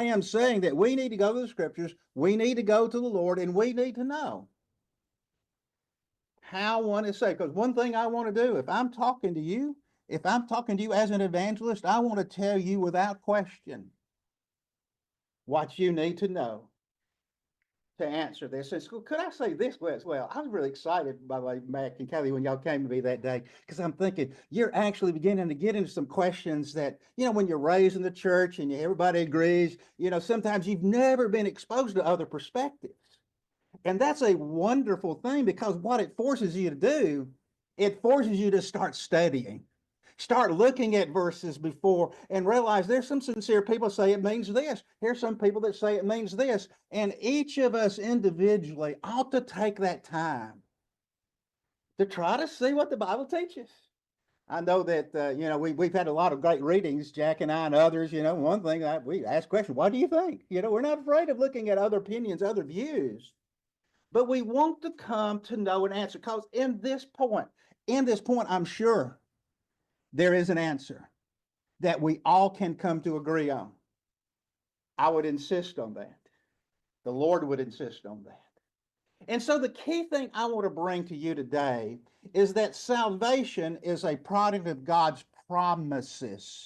I am saying that we need to go to the scriptures, we need to go to the Lord, and we need to know how one is saved. Because one thing I want to do, if I'm talking to you as an evangelist, I want to tell you without question what you need to know to answer this. And so could I say this as well? I was really excited, by the way, Mac and Kelly, when y'all came to me that day, because I'm thinking you're actually beginning to get into some questions that, when you're raised in the church and everybody agrees, sometimes you've never been exposed to other perspectives. And that's a wonderful thing, because what it forces you to do, it forces you to start studying. Start looking at verses before and realize there's some sincere people say it means this. Here's some people that say it means this. And each of us individually ought to take that time to try to see what the Bible teaches. I know that, we've had a lot of great readings, Jack and I and others. One thing that we ask questions, what do you think? We're not afraid of looking at other opinions, other views, but we want to come to know an answer, because in this point, I'm sure there is an answer that we all can come to agree on. I would insist on that. The Lord would insist on that. And so the key thing I want to bring to you today is that salvation is a product of God's promises.